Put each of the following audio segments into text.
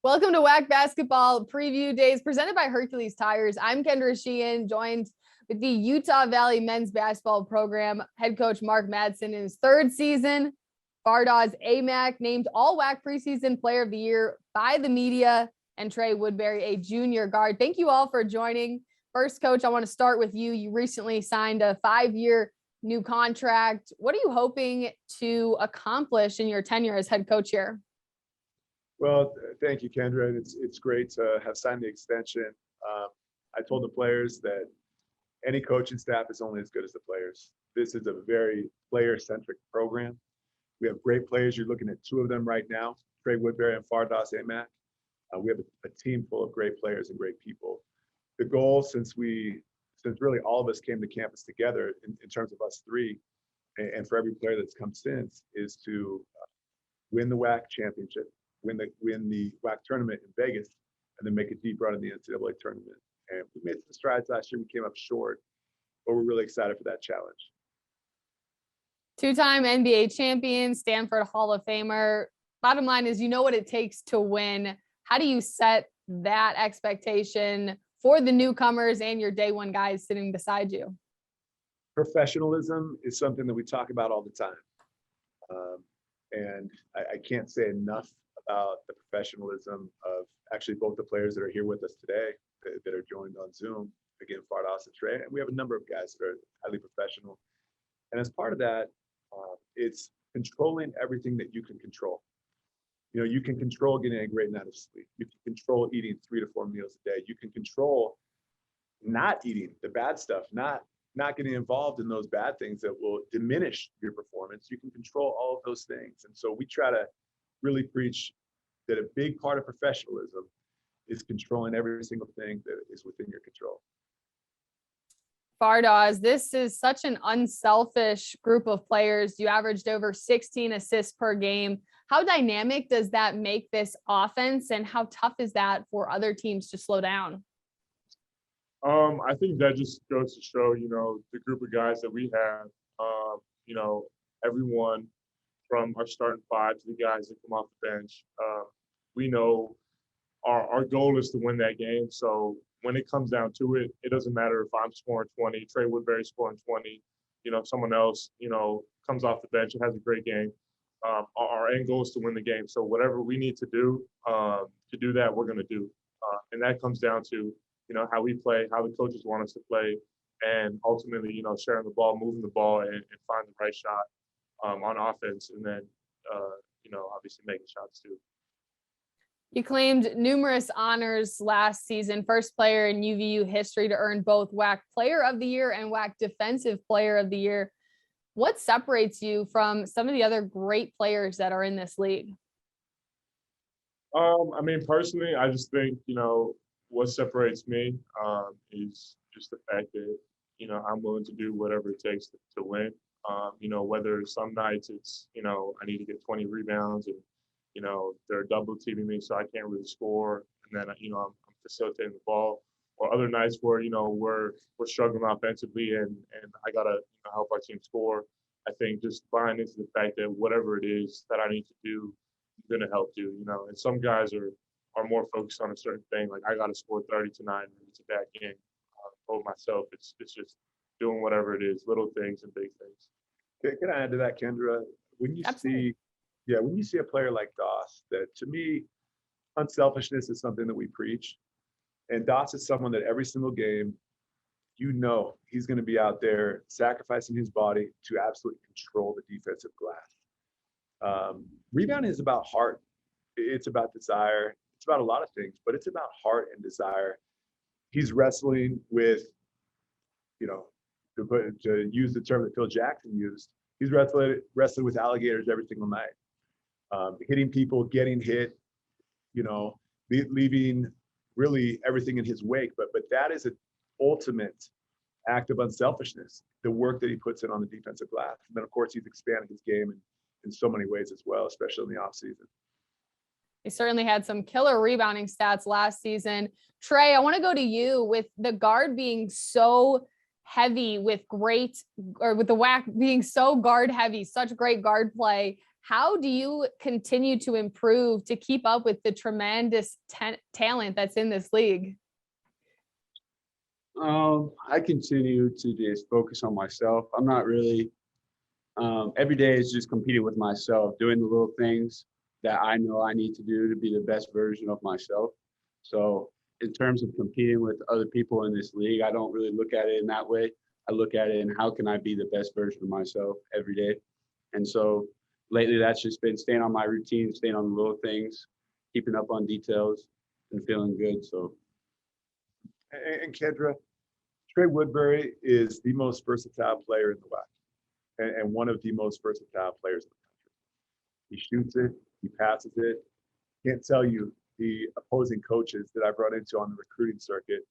Welcome to WAC Basketball Preview Days presented by Hercules Tires. I'm Kendra Sheehan, joined with the Utah Valley men's basketball program head coach Mark Madsen in his third season. Fardaws Amac named all WAC preseason player of the year by the media, and Trey Woodbury, a junior guard. Thank you all for joining. First, coach, I want to start with you. You recently signed a 5-year new contract. What are you hoping to accomplish in your tenure as head coach here? Well, thank you, Kendra. It's great to have signed the extension. I told the players that any coaching staff is only as good as the players. This is a very player-centric program. We have great players. You're looking at two of them right now, Trey Woodbury and Fardaws Amac. We have a team full of great players and great people. The goal, since really all of us came to campus together in terms of us three, and for every player that's come since, is to win the WAC championship, win the WAC tournament in Vegas, and then make a deep run in the NCAA tournament. And we made some strides last year. We came up short, but we're really excited for that challenge. Two-time NBA champion, Stanford Hall of Famer. Bottom line is, you know what it takes to win. How do you set that expectation for the newcomers and your day one guys sitting beside you? Professionalism is something that we talk about all the time. And I can't say enough about the professionalism of actually both the players that are here with us today that are joined on Zoom. Again, Fardaws and Trey, and we have a number of guys that are highly professional. And as part of that, it's controlling everything that you can control. You know, you can control getting a great night of sleep. You can control eating 3 to 4 meals a day. You can control not eating the bad stuff, not getting involved in those bad things that will diminish your performance. You can control all of those things. And so we try to really preach that a big part of professionalism is controlling every single thing that is within your control. Fardaws, this is such an unselfish group of players. You averaged over 16 assists per game. How dynamic does that make this offense, and how tough is that for other teams to slow down? I think that just goes to show, the group of guys that we have, everyone from our starting five to the guys that come off the bench, we know our goal is to win that game. So when it comes down to it, it doesn't matter if I'm scoring 20, Trey Woodbury scoring 20, if someone else, comes off the bench and has a great game. Our end goal is to win the game. So whatever we need to do that, we're going to do. And that comes down to, how we play, how the coaches want us to play, and ultimately, sharing the ball, moving the ball, and find the right shot on offense, and then, obviously making shots too. You claimed numerous honors last season, first player in UVU history to earn both WAC Player of the Year and WAC Defensive Player of the Year. What separates you from some of the other great players that are in this league? Personally, I just think, what separates me is just the fact that, I'm willing to do whatever it takes to win. Whether some nights it's, I need to get 20 rebounds and, they're double teaming me so I can't really score. And then, I'm facilitating the ball. Or other nights where, we're struggling offensively and I got to help our team score. I think just buying into the fact that whatever it is that I need to do, I'm going to help do, And some guys are more focused on a certain thing. Like, I got to score 30 tonight, and it's a bad game. For myself, it's just doing whatever it is, little things and big things. Can I add to that, Kendra? When you see a player like Doss, that to me, unselfishness is something that we preach. And Doss is someone that every single game, he's going to be out there sacrificing his body to absolutely control the defensive glass. Rebounding is about heart. It's about desire. It's about a lot of things, but it's about heart and desire. He's wrestling with, to use the term that Phil Jackson used, he's wrestling with alligators every single night, hitting people, getting hit, leaving really everything in his wake. But that is an ultimate act of unselfishness, the work that he puts in on the defensive glass. And then, of course, he's expanded his game in so many ways as well, especially in the offseason. He certainly had some killer rebounding stats last season. Trey, I want to go to you. With the guard being so heavy with with the WAC being so guard heavy, such great guard play. How do you continue to improve to keep up with the tremendous talent that's in this league? I continue to just focus on myself. I'm not really, every day is just competing with myself, doing the little things that I know I need to do to be the best version of myself. So in terms of competing with other people in this league, I don't really look at it in that way. I look at it in how can I be the best version of myself every day. And so lately that's just been staying on my routine, staying on the little things, keeping up on details and feeling good. So. And Kendra, Trey Woodbury is the most versatile player in the WAC and one of the most versatile players in the country. He shoots it, he passes it. Can't tell you the opposing coaches that I brought into on the recruiting circuit,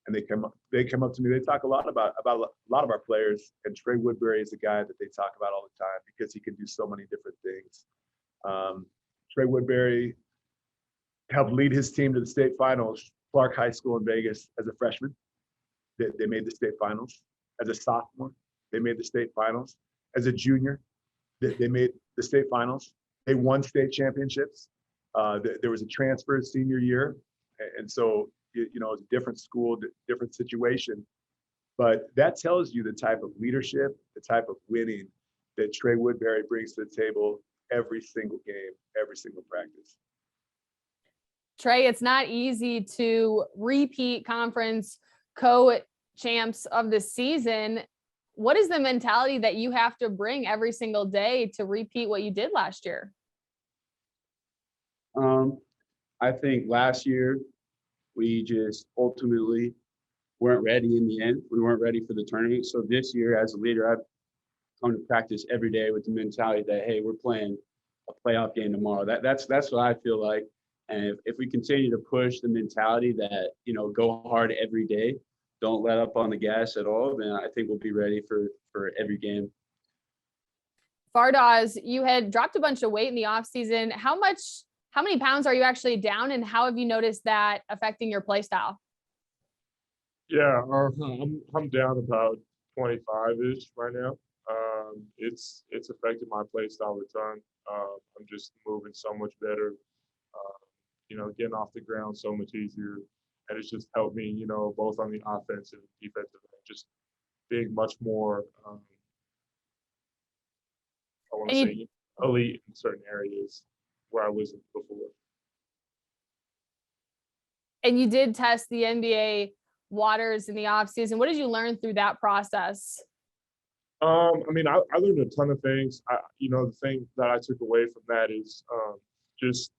and they come up to me. They talk a lot about a lot of our players, and Trey Woodbury is a guy that they talk about all the time because he can do so many different things. Trey Woodbury helped lead his team to the state finals, Clark High School in Vegas, as a freshman. They made the state finals. As a sophomore, they made the state finals. As a junior, they made the state finals. They won state championships. There was a transfer senior year. And so, you know, it's a different school, different situation. But that tells you the type of leadership, the type of winning that Trey Woodbury brings to the table every single game, every single practice. Trey, it's not easy to repeat conference co-champs of the season. What is the mentality that you have to bring every single day to repeat what you did last year? I think last year we just ultimately weren't ready in the end. We weren't ready for the tournament. So this year as a leader, I've come to practice every day with the mentality that, hey, we're playing a playoff game tomorrow. That's what I feel like. And if we continue to push the mentality that, you know, go hard every day, don't let up on the gas at all, then I think we'll be ready for every game. Fardaws, you had dropped a bunch of weight in the off season. How many pounds are you actually down, and how have you noticed that affecting your play style? Yeah, I'm down about 25-ish right now. It's affected my play style a ton. I'm just moving so much better. You know, getting off the ground so much easier, and it's just helped me, you know, both on the offensive and defensive end, just being much more, I want to say, elite in certain areas where I wasn't before. And you did test the NBA waters in the off season. What did you learn through that process? I mean, I learned a ton of things. You know, the thing that I took away from that is just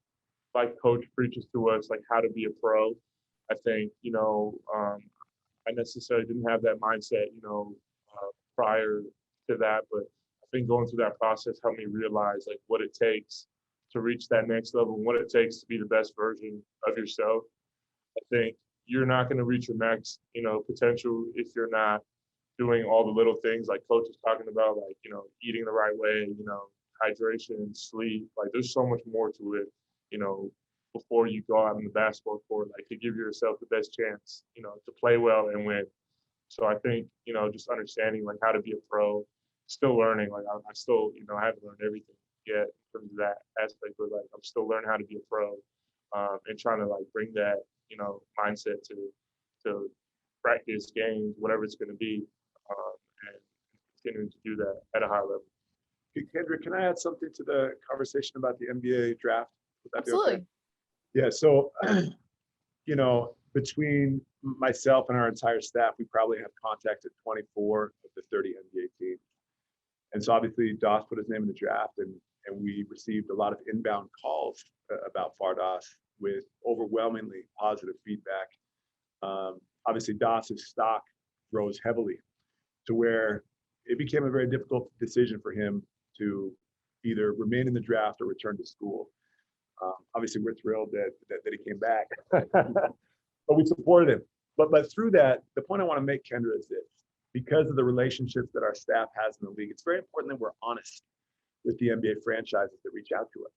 like coach preaches to us, like how to be a pro. I think, you know, I necessarily didn't have that mindset, you know, prior to that, but I think going through that process helped me realize like what it takes to reach that next level and what it takes to be the best version of yourself. I think you're not going to reach your max, you know, potential if you're not doing all the little things like coach is talking about, like, you know, eating the right way, you know, hydration, sleep. Like there's so much more to it, you know, before you go out on the basketball court, like to give yourself the best chance, you know, to play well and win. So I think, you know, just understanding like how to be a pro, still learning, like I still, you know, I haven't learned everything yet in terms of that aspect, but like I'm still learning how to be a pro, and trying to like bring that, you know, mindset to practice games, whatever it's going to be, and continuing to do that at a high level. Kendra, can I add something to the conversation about the NBA draft? Would that be okay? Absolutely. Yeah, so, you know, between myself and our entire staff, we probably have contacted 24 of the 30 NBA teams. And so obviously Doss put his name in the draft, and we received a lot of inbound calls about Fardaws with overwhelmingly positive feedback. Obviously Doss's stock rose heavily to where it became a very difficult decision for him to either remain in the draft or return to school. Obviously, we're thrilled that he came back, but we supported him. But through that, the point I want to make, Kendra, is this: because of the relationships that our staff has in the league, it's very important that we're honest with the NBA franchises that reach out to us.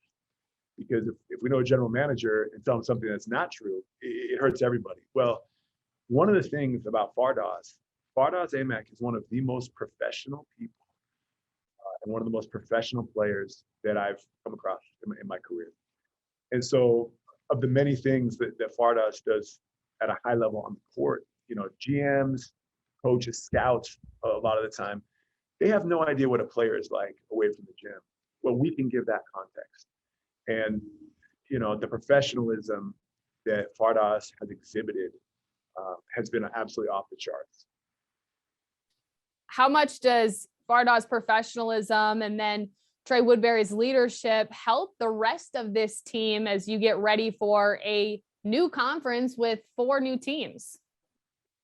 Because if we know a general manager and tell them something that's not true, it hurts everybody. Well, one of the things about Fardaws Fardaws Aimaq is one of the most professional people and one of the most professional players that I've come across in my career. And so, of the many things that Fardaws does at a high level on the court, GMs, coaches, scouts, a lot of the time, they have no idea what a player is like away from the gym. Well, we can give that context. And, the professionalism that Fardaws has exhibited has been absolutely off the charts. How much does Fardaws' professionalism and then Trey Woodbury's leadership help the rest of this team as you get ready for a new conference with 4 new teams?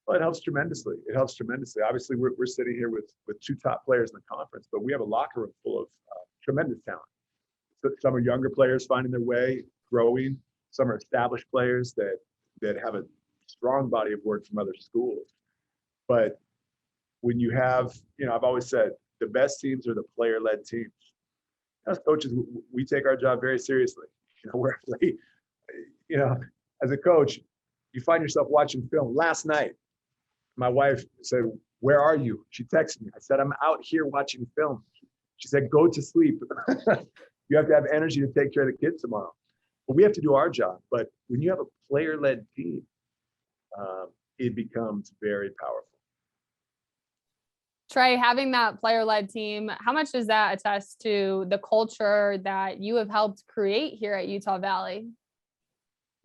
Well, it helps tremendously. It helps tremendously. Obviously, we're sitting here with 2 top players in the conference, but we have a locker room full of tremendous talent. So some are younger players finding their way, growing. Some are established players that have a strong body of work from other schools. But when you have, I've always said the best teams are the player-led teams. As coaches, we take our job very seriously. As a coach, you find yourself watching film. Last night, my wife said, "Where are you?" She texted me. I said, "I'm out here watching film." She said, "Go to sleep." You have to have energy to take care of the kids tomorrow. But we have to do our job. But when you have a player-led team, it becomes very powerful. Trey, having that player-led team, how much does that attest to the culture that you have helped create here at Utah Valley?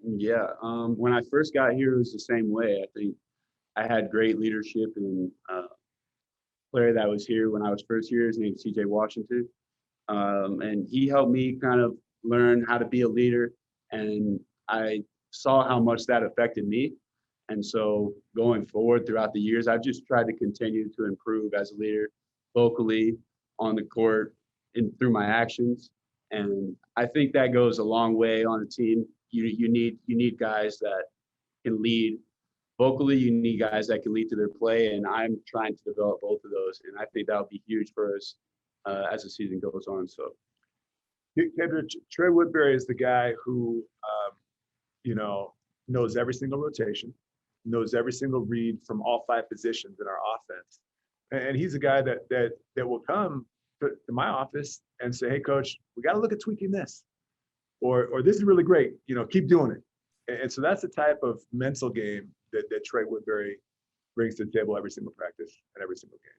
Yeah, when I first got here, it was the same way. I think I had great leadership, and player that was here when I was first here, his name's CJ Washington. And he helped me kind of learn how to be a leader. And I saw how much that affected me. And so going forward throughout the years, I've just tried to continue to improve as a leader, vocally, on the court, and through my actions. And I think that goes a long way on a team. You need guys that can lead vocally. You need guys that can lead to their play. And I'm trying to develop both of those. And I think that'll be huge for us as the season goes on. So, Kendra, Trey Woodbury is the guy who, knows every single rotation, knows every single read from all 5 positions in our offense. And he's a guy that will come to my office and say, "Hey, coach, we got to look at tweaking this, or this is really great. Keep doing it." And so that's the type of mental game that Trey Woodbury brings to the table every single practice and every single game.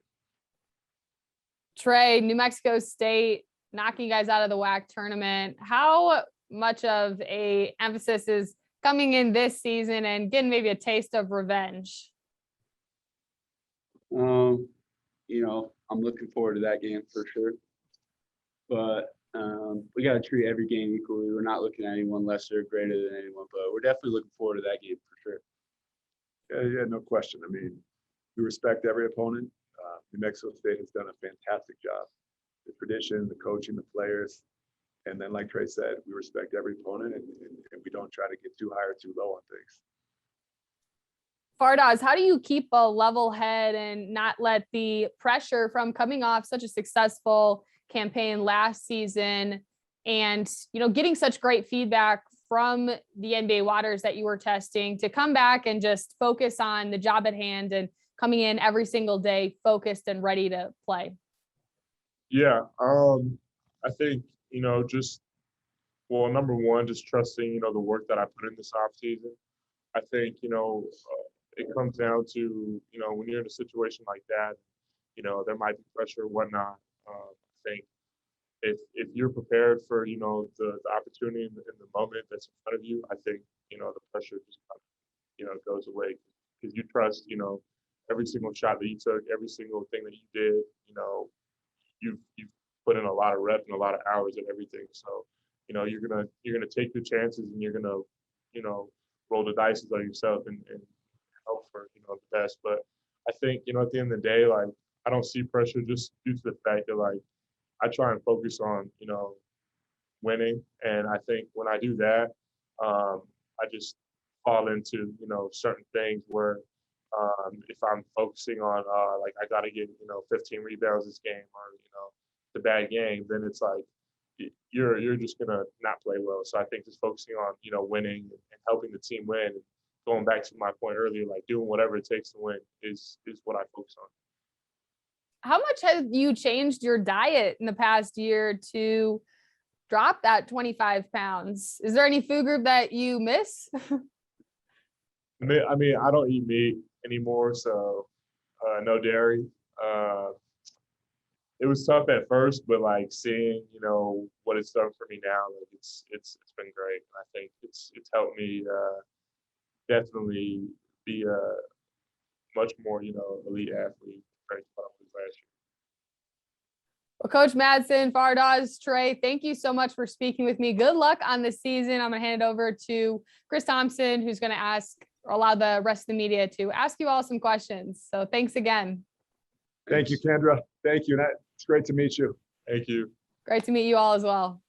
Trey, New Mexico State knocking you guys out of the WAC tournament. How much of a emphasis is coming in this season and getting maybe a taste of revenge? I'm looking forward to that game for sure. But we got to treat every game equally. We're not looking at anyone lesser or greater than anyone, but we're definitely looking forward to that game for sure. Yeah, no question. I mean, we respect every opponent. New Mexico State has done a fantastic job. The tradition, the coaching, the players. And then, like Trey said, we respect every opponent and we don't try to get too high or too low on things. Fardaws, how do you keep a level head and not let the pressure from coming off such a successful campaign last season and, getting such great feedback from the NBA waters that you were testing to come back and just focus on the job at hand and coming in every single day focused and ready to play? Yeah, I think, number one, just trusting, the work that I put in this offseason. I think, it comes down to, when you're in a situation like that, there might be pressure and whatnot. I think if you're prepared for, the opportunity in the moment that's in front of you, I think, the pressure just kind of, goes away because you trust, every single shot that you took, every single thing that you did, you've put in a lot of reps and a lot of hours and everything. So, you're gonna take your chances and you're gonna, roll the dice on yourself and hope for, the best. But I think, at the end of the day, like I don't see pressure just due to the fact that like I try and focus on, winning. And I think when I do that, I just fall into, certain things where if I'm focusing on like I got to get 15 rebounds this game or the bad game, then it's like you're just gonna not play well. So I think just focusing on winning and helping the team win, and going back to my point earlier, like doing whatever it takes to win is what I focus on. How much have you changed your diet in the past year to drop that 25 pounds? Is there any food group that you miss? I mean, I don't eat meat anymore, so no dairy. It was tough at first, but like seeing, you know, what it's done for me now, like it's been great. I think it's helped me definitely be a much more, you know, elite athlete compared to what I was last year. Well, Coach Madsen, Fardaws, Trey, thank you so much for speaking with me. Good luck on the season. I'm going to hand it over to Chris Thompson, who's going to allow the rest of the media to ask you all some questions. So thanks again. Thank you, Kendra. Thank you. It's great to meet you. Thank you. Great to meet you all as well.